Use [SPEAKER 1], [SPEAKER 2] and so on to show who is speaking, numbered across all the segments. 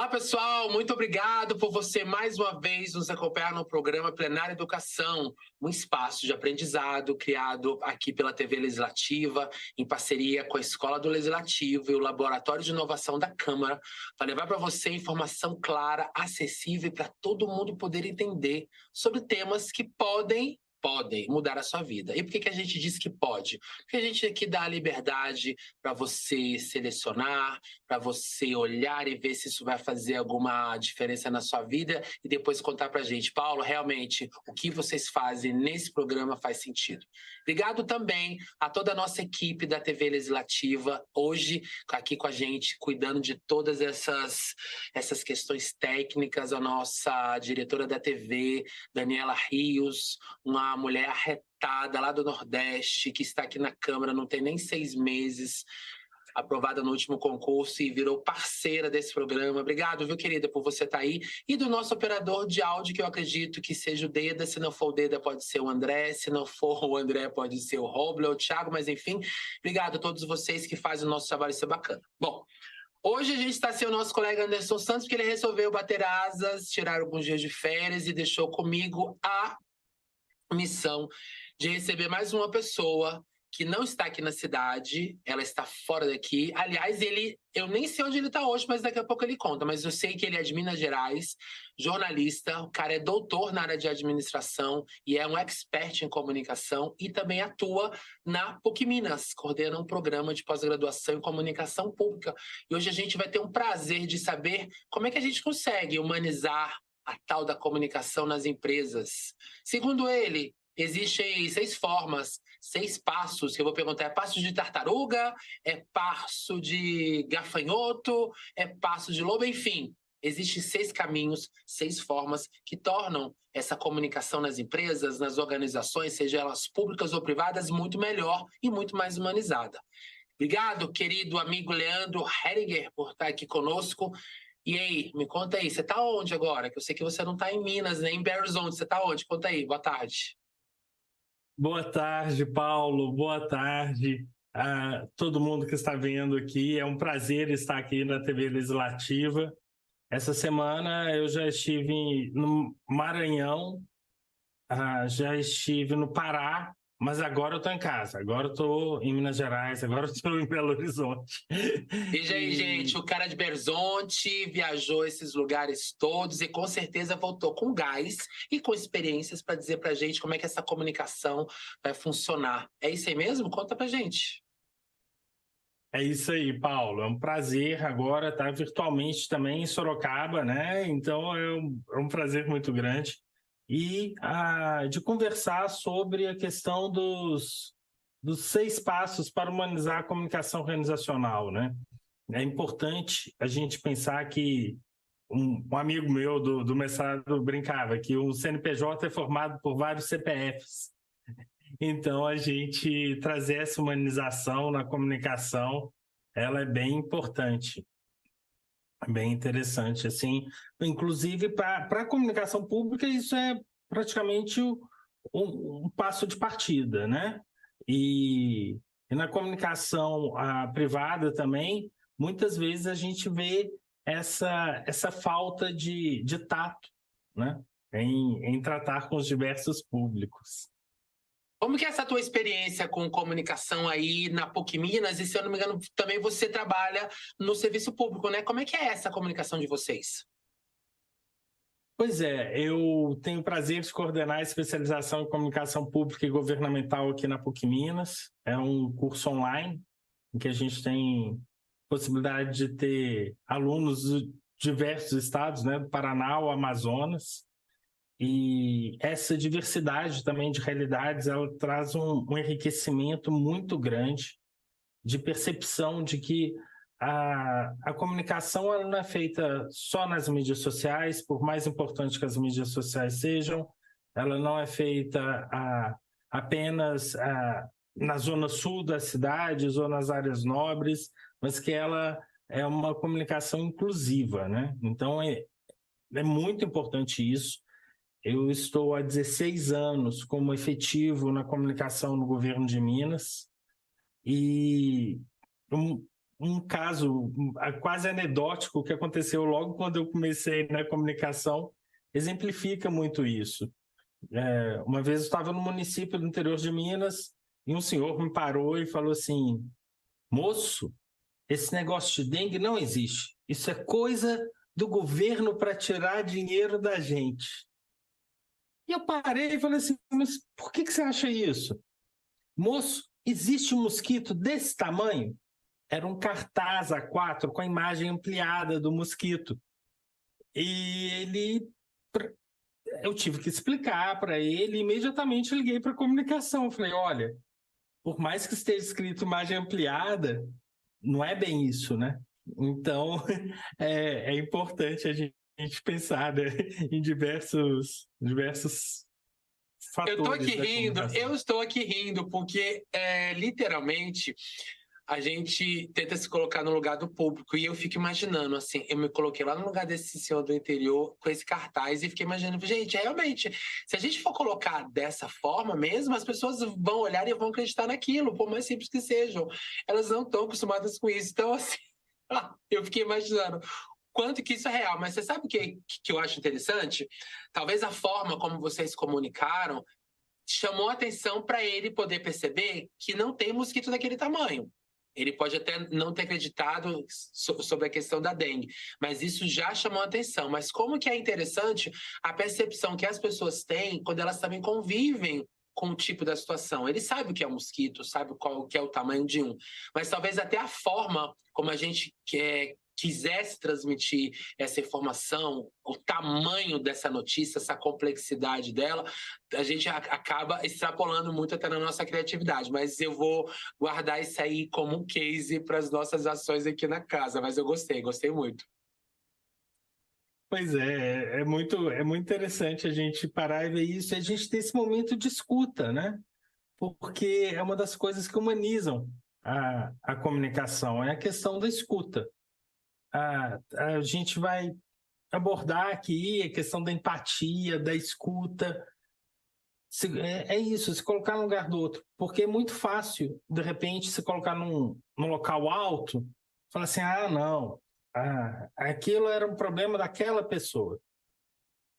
[SPEAKER 1] Olá, pessoal, muito obrigado por você mais uma vez nos acompanhar no programa Plenário Educação, um espaço de aprendizado criado aqui pela TV Legislativa, em parceria com a Escola do Legislativo e o Laboratório de Inovação da Câmara, para levar para você informação clara, acessível para todo mundo poder entender sobre temas que podem mudar a sua vida. E por que a gente diz que pode? Porque a gente aqui dá a liberdade para você selecionar, para você olhar e ver se isso vai fazer alguma diferença na sua vida e depois contar para a gente, Paulo, realmente o que vocês fazem nesse programa faz sentido. Obrigado também a toda a nossa equipe da TV Legislativa, hoje aqui com a gente, cuidando de todas essas questões técnicas, a nossa diretora da TV, Daniela Rios, uma mulher arretada lá do Nordeste, que está aqui na Câmara, não tem nem 6 meses, aprovada no último concurso e virou parceira desse programa. Obrigado, viu, querida, por você estar aí. E do nosso operador de áudio, que eu acredito que seja o Deda. Se não for o Deda, pode ser o André. Se não for o André, pode ser o Roble ou o Thiago. Mas, enfim, obrigado a todos vocês que fazem o nosso trabalho ser bacana. Bom, hoje a gente está sem o nosso colega Anderson Santos, porque ele resolveu bater asas, tirar alguns dias de férias e deixou comigo a missão de receber mais uma pessoa que não está aqui na cidade, ela está fora daqui. Aliás, eu nem sei onde ele está hoje, mas daqui a pouco ele conta. Mas eu sei que ele é de Minas Gerais, jornalista, o cara é doutor na área de administração e é um expert em comunicação e também atua na PUC Minas, coordena um programa de pós-graduação em comunicação pública. E hoje a gente vai ter um prazer de saber como é que a gente consegue humanizar a tal da comunicação nas empresas. Segundo ele, existem 6 formas, 6 passos, que eu vou perguntar, é passo de tartaruga, é passo de gafanhoto, é passo de lobo, enfim. Existem 6 caminhos, 6 formas que tornam essa comunicação nas empresas, nas organizações, seja elas públicas ou privadas, muito melhor e muito mais humanizada. Obrigado, querido amigo Leandro Heriger, por estar aqui conosco. E aí, me conta aí, você está onde agora? Que eu sei que você não está em Minas, nem em Belo Horizonte, você está onde? Conta aí, boa tarde.
[SPEAKER 2] Boa tarde, Paulo. Boa tarde a todo mundo que está vendo aqui. É um prazer estar aqui na TV Legislativa. Essa semana eu já estive no Maranhão, já estive no Pará, mas agora eu estou em casa. Agora eu estou em Minas Gerais, agora eu estou em Belo Horizonte.
[SPEAKER 1] Veja aí, gente, o cara de Belo Horizonte viajou esses lugares todos e com certeza voltou com gás e com experiências para dizer para a gente como é que essa comunicação vai funcionar. É isso aí mesmo? Conta para gente.
[SPEAKER 2] É isso aí, Paulo. É um prazer agora estar virtualmente também em Sorocaba, né? Então é um prazer muito grande. E de conversar sobre a questão dos 6 passos para humanizar a comunicação organizacional, né? É importante a gente pensar que um amigo meu do mestrado brincava que o CNPJ é formado por vários CPFs. Então, a gente trazer essa humanização na comunicação, ela é bem importante, bem interessante, assim. Inclusive, para a comunicação pública, isso é praticamente um passo de partida, né? E na comunicação privada também, muitas vezes a gente vê essa falta de tato, né? Em tratar com os diversos públicos.
[SPEAKER 1] Como que é essa tua experiência com comunicação aí na PUC Minas? E se eu não me engano, também você trabalha no serviço público, né? Como é que é essa comunicação de vocês?
[SPEAKER 2] Pois é, eu tenho o prazer de coordenar a especialização em comunicação pública e governamental aqui na PUC Minas. É um curso online em que a gente tem possibilidade de ter alunos de diversos estados, né, do Paraná ao Amazonas. E essa diversidade também de realidades, ela traz um enriquecimento muito grande de percepção de que a comunicação ela não é feita só nas mídias sociais, por mais importante que as mídias sociais sejam, ela não é feita apenas na zona sul das cidades ou nas áreas nobres, mas que ela é uma comunicação inclusiva, né? Então, é muito importante isso. Eu estou há 16 anos como efetivo na comunicação no governo de Minas e um caso quase anedótico que aconteceu logo quando eu comecei na comunicação, exemplifica muito isso. Uma vez eu estava no município do interior de Minas e um senhor me parou e falou assim: moço, esse negócio de dengue não existe. Isso é coisa do governo para tirar dinheiro da gente. E eu parei e falei assim: mas por que você acha isso? Moço, existe um mosquito desse tamanho? Era um cartaz A4 com a imagem ampliada do mosquito. E eu tive que explicar para ele, e imediatamente liguei para a comunicação. Eu falei: olha, por mais que esteja escrito imagem ampliada, não é bem isso, né? Então, é importante a gente pensar, né, em diversos fatores.
[SPEAKER 1] Eu estou aqui rindo, porque literalmente a gente tenta se colocar no lugar do público, e eu fico imaginando, assim, eu me coloquei lá no lugar desse senhor do interior com esse cartaz e fiquei imaginando, gente, realmente, se a gente for colocar dessa forma mesmo, as pessoas vão olhar e vão acreditar naquilo, por mais simples que sejam. Elas não estão acostumadas com isso. Então, assim, eu fiquei imaginando quanto que isso é real. Mas você sabe o que eu acho interessante? Talvez a forma como vocês comunicaram chamou atenção para ele poder perceber que não tem mosquito daquele tamanho. Ele pode até não ter acreditado sobre a questão da dengue, mas isso já chamou atenção. Mas como que é interessante a percepção que as pessoas têm quando elas também convivem com o tipo da situação. Ele sabe o que é um mosquito, sabe qual que é o tamanho de um, mas talvez até a forma como a gente quisesse transmitir essa informação, o tamanho dessa notícia, essa complexidade dela, a gente acaba extrapolando muito até na nossa criatividade. Mas eu vou guardar isso aí como um case para as nossas ações aqui na casa. Mas eu gostei muito.
[SPEAKER 2] Pois é muito interessante a gente parar e ver isso, e a gente ter esse momento de escuta, né? Porque é uma das coisas que humanizam a comunicação, é a questão da escuta. A gente vai abordar aqui a questão da empatia, da escuta. É isso, se colocar no lugar do outro. Porque é muito fácil, de repente, se colocar num local alto, falar assim: não, aquilo era um problema daquela pessoa.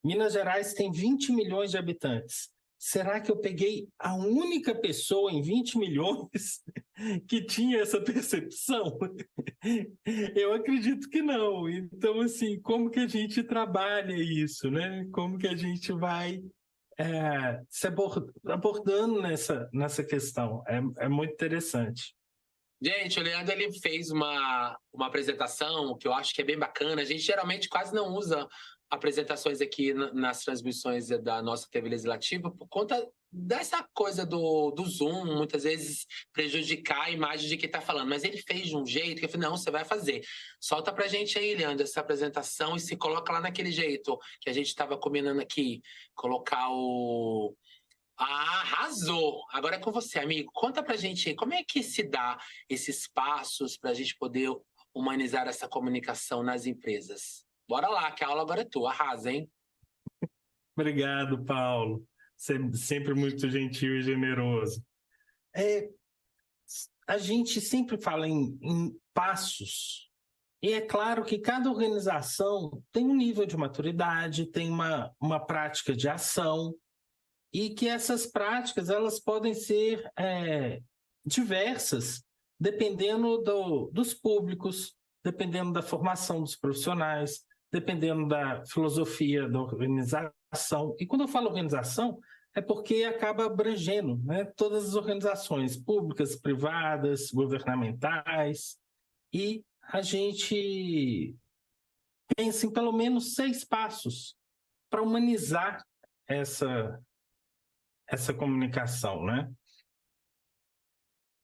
[SPEAKER 2] Minas Gerais tem 20 milhões de habitantes. Será que eu peguei a única pessoa em 20 milhões que tinha essa percepção? Eu acredito que não. Então, assim, como que a gente trabalha isso, né? Como que a gente vai se abordando nessa questão? É muito interessante.
[SPEAKER 1] Gente, o Leandro ele fez uma apresentação que eu acho que é bem bacana. A gente geralmente quase não usa apresentações aqui nas transmissões da nossa TV Legislativa por conta dessa coisa do Zoom, muitas vezes prejudicar a imagem de quem está falando. Mas ele fez de um jeito que eu falei: não, você vai fazer. Solta pra gente aí, Leandro, essa apresentação e se coloca lá naquele jeito que a gente estava combinando aqui. Colocar o... arrasou! Agora é com você, amigo. Conta pra gente aí, como é que se dá esses passos para a gente poder humanizar essa comunicação nas empresas? Bora lá, que a aula agora é tua. Arrasa, hein?
[SPEAKER 2] Obrigado, Paulo. Sempre muito gentil e generoso. A gente sempre fala em passos. E é claro que cada organização tem um nível de maturidade, tem uma prática de ação, e que essas práticas elas podem ser diversas, dependendo dos públicos, dependendo da formação dos profissionais, dependendo da filosofia da organização. E quando eu falo organização, é porque acaba abrangendo, né, todas as organizações públicas, privadas, governamentais, e a gente pensa em pelo menos 6 passos para humanizar essa comunicação, né?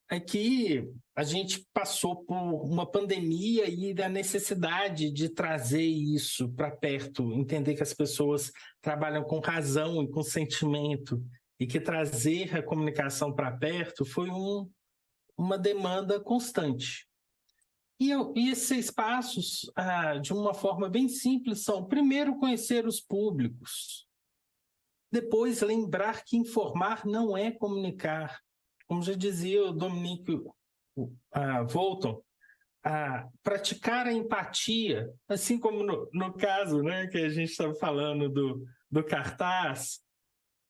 [SPEAKER 2] Aqui a gente passou por uma pandemia e da necessidade de trazer isso para perto, entender que as pessoas trabalham com razão e com sentimento, e que trazer a comunicação para perto foi uma demanda constante. E esses 6 passos, de uma forma bem simples, são: primeiro, conhecer os públicos. Depois, lembrar que informar não é comunicar. Como já dizia o Dominique Volton, a praticar a empatia, assim como no caso, né, que a gente estava falando do cartaz,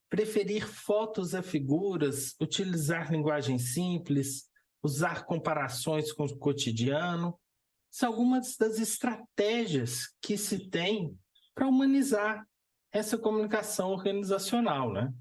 [SPEAKER 2] preferir fotos a figuras, utilizar linguagem simples, usar comparações com o cotidiano, são algumas das estratégias que se tem para humanizar essa comunicação organizacional, né?